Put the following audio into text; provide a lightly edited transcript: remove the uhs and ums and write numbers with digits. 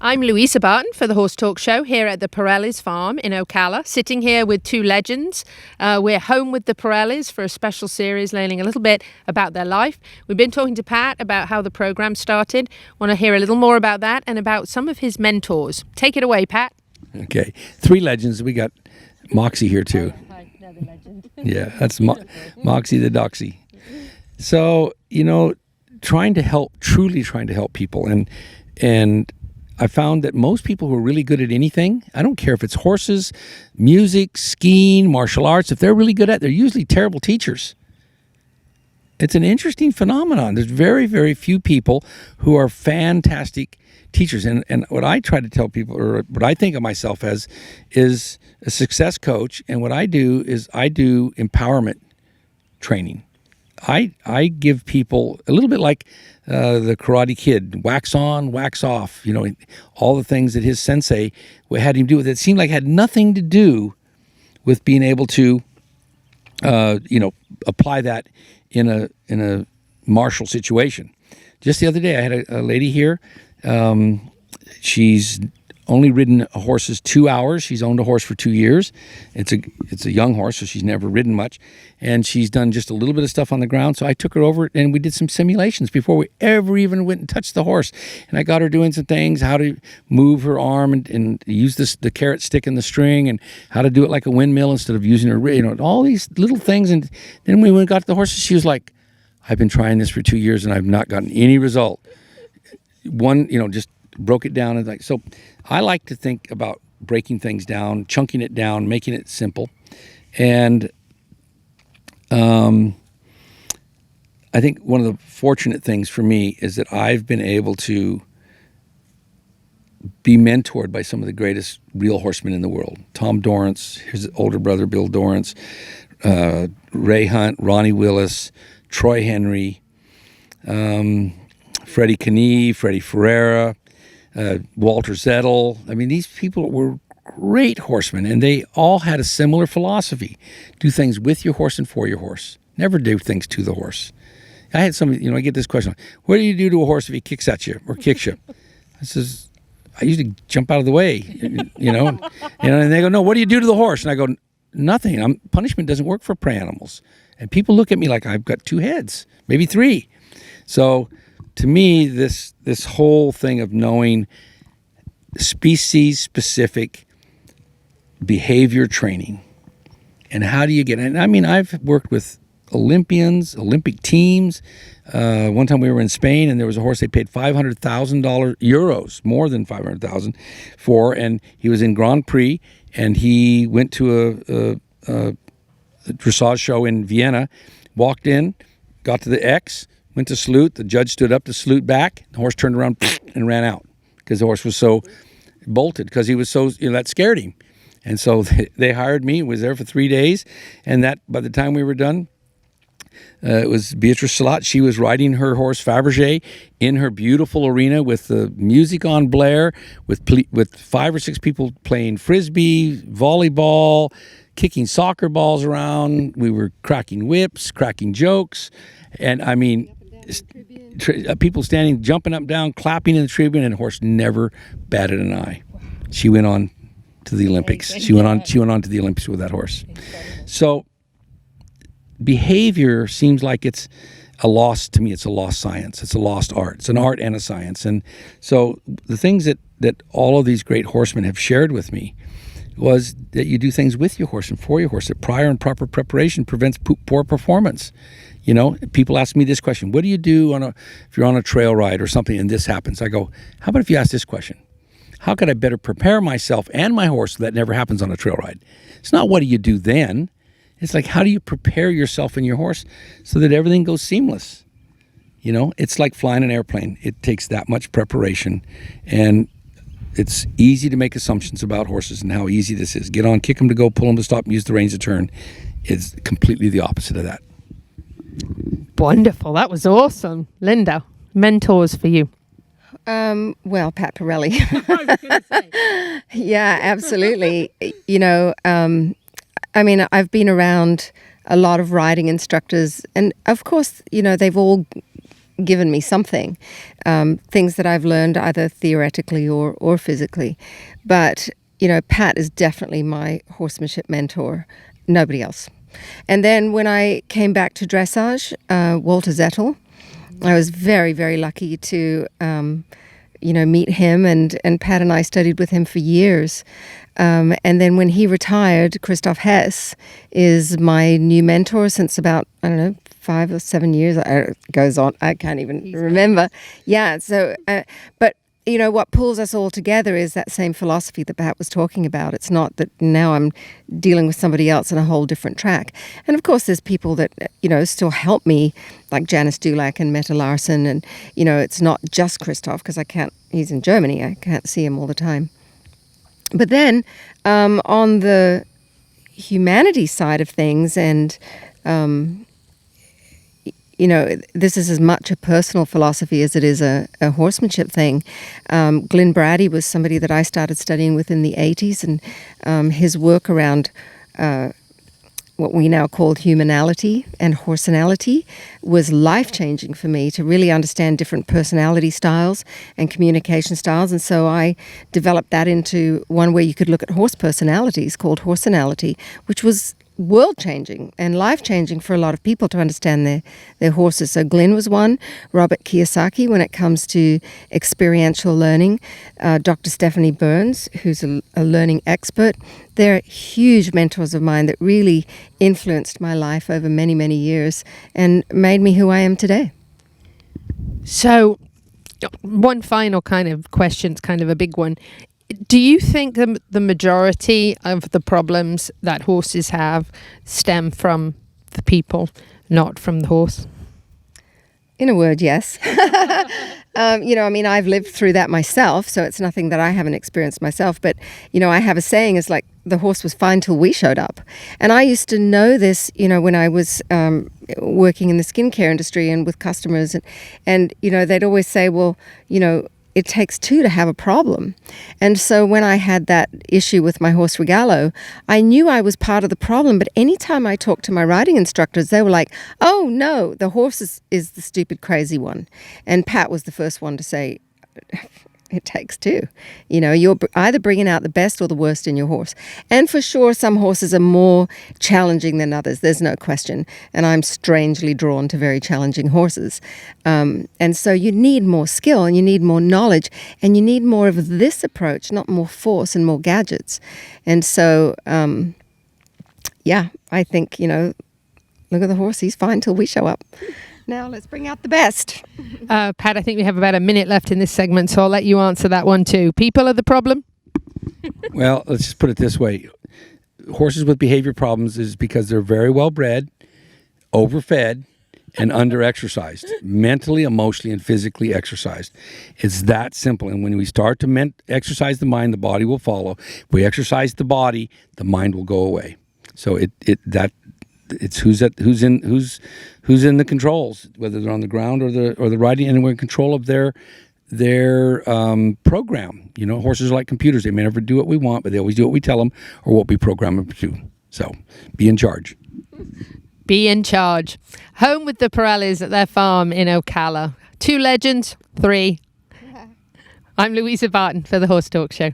I'm Louisa Barton for the Horse Talk Show here at the Parellis farm in Ocala, sitting here with two legends. We're home with the Parellis for a special series learning a little bit about their life. We've been talking to Pat about how the program started. Want to hear a little more about that and about some of his mentors. Take it away, Pat. Okay, three legends. We got Moxie here too. Hi, another legend. Yeah, that's Moxie the Doxy. So, truly trying to help people. And I found that most people who are really good at anything, I don't care if it's horses, music, skiing, martial arts, if they're really good at it, they're usually terrible teachers. It's an interesting phenomenon. There's very, very few people who are fantastic teachers. And what I try to tell people, or what I think of myself as, is a success coach. And what I do is I do empowerment training. I give people a little bit like the Karate Kid, wax on, wax off, all the things that his sensei had him do with it seemed like had nothing to do with being able to, apply that in a martial situation. Just the other day, I had a lady here. She's only ridden horses 2 hours. She's owned a horse for 2 years. It's a young horse, so she's never ridden much. And she's done just a little bit of stuff on the ground. So I took her over and we did some simulations before we ever even went and touched the horse. And I got her doing some things, how to move her arm and use the carrot stick in the string, and how to do it like a windmill instead of using her, all these little things. And then when we got the horses, she was like, I've been trying this for 2 years and I've not gotten any result. One, just broke it down. And so I like to think about breaking things down, chunking it down, making it simple. And I think one of the fortunate things for me is that I've been able to be mentored by some of the greatest real horsemen in the world. Tom Dorrance, his older brother Bill Dorrance, Ray Hunt, Ronnie Willis, Troy Henry, Freddie Knee, Freddie Ferreira, Walter Zettel. I mean, these people were great horsemen, and they all had a similar philosophy. Do things with your horse and for your horse. Never do things to the horse. I had somebody, I get this question, what do you do to a horse if he kicks at you or kicks you? I usually jump out of the way, and they go, no, what do you do to the horse? And I go, nothing. Punishment doesn't work for prey animals. And people look at me like I've got two heads, maybe three. So to me, this whole thing of knowing species-specific behavior training and how do you get it. And I've worked with Olympians, Olympic teams. One time we were in Spain and there was a horse they paid €500,000, more than 500,000 for, and he was in Grand Prix, and he went to a dressage show in Vienna, walked in, got to the X, went to salute. The judge stood up to salute back. The horse turned around and ran out because the horse was so bolted, because he was so, that scared him. And so they hired me, was there for 3 days. And that, by the time we were done, it was Beatrice Salat. She was riding her horse Fabergé in her beautiful arena with the music on blare, with 5 or 6 people playing frisbee, volleyball, kicking soccer balls around. We were cracking whips, cracking jokes. And people standing, jumping up, down, clapping in the tribune, and the horse never batted an eye. She went on to the Olympics. She went on to the Olympics with that horse. So behavior seems like it's a lost science. It's a lost art. It's an art and a science. And so the things that all of these great horsemen have shared with me was that you do things with your horse and for your horse, that prior and proper preparation prevents poor performance. People ask me this question, what do you do if you're on a trail ride or something and this happens? I go, how about if you ask this question? How could I better prepare myself and my horse so that never happens on a trail ride? It's not what do you do then. It's like, how do you prepare yourself and your horse so that everything goes seamless? It's like flying an airplane. It takes that much preparation, and it's easy to make assumptions about horses and how easy this is. Get on, kick them to go, pull them to stop, use the reins to turn. It's completely the opposite of that. Wonderful. That was awesome. Linda, mentors for you. Well, Pat Parelli. I was going to say. Yeah, absolutely. I've been around a lot of riding instructors, and of course, they've all given me something, things that I've learned either theoretically or physically. But, Pat is definitely my horsemanship mentor, nobody else. And then when I came back to dressage, Walter Zettel, I was very, very lucky to, meet him, and Pat and I studied with him for years. And then when he retired, Christoph Hess is my new mentor since about, 5 or 7 years. It goes on. I can't even remember. Yeah. So, but what pulls us all together is that same philosophy that Pat was talking about. It's not that now I'm dealing with somebody else on a whole different track. And of course, there's people that, still help me, like Janice Dulac and Mette Larsen. And, it's not just Christoph, because he's in Germany. I can't see him all the time. But then on the humanity side of things, and this is as much a personal philosophy as it is a horsemanship thing. Glenn Brady was somebody that I started studying with in the 80s, and his work around what we now call humanality and horsenality was life-changing for me to really understand different personality styles and communication styles. And so I developed that into one where you could look at horse personalities called horsenality, which was world-changing and life-changing for a lot of people to understand their horses. So Glenn was one, Robert Kiyosaki when it comes to experiential learning, Dr. Stephanie Burns, who's a learning expert. They're huge mentors of mine that really influenced my life over many, many years and made me who I am today. So one final kind of question, it's kind of a big one. Do you think the majority of the problems that horses have stem from the people, not from the horse? In a word, yes. I've lived through that myself, so it's nothing that I haven't experienced myself. But, I have a saying, it's like the horse was fine till we showed up. And I used to know this, when I was working in the skincare industry and with customers. And they'd always say, well, it takes two to have a problem. And so when I had that issue with my horse Regalo, I knew I was part of the problem. But anytime I talked to my riding instructors, they were like, oh, no, the horse is the stupid, crazy one. And Pat was the first one to say, it takes two. You're either bringing out the best or the worst in your horse. And for sure, some horses are more challenging than others. There's no question. And I'm strangely drawn to very challenging horses. And so you need more skill and you need more knowledge and you need more of this approach, not more force and more gadgets. And so, I think, look at the horse. He's fine till we show up. Now let's bring out the best. Pat, I think we have about a minute left in this segment, so I'll let you answer that one too. People are the problem? Well, let's just put it this way. Horses with behavior problems is because they're very well bred, overfed, and under-exercised. Mentally, emotionally, and physically exercised. It's that simple. And when we start to exercise the mind, the body will follow. If we exercise the body, the mind will go away. So it's who's in the controls, whether they're on the ground or the riding, and we're in control of their program. Horses are like computers; they may never do what we want, but they always do what we tell them or what we program them to do. So, be in charge. Be in charge. Home with the Parellis at their farm in Ocala. 2 legends, 3. I'm Louisa Barton for the Horse Talk Show.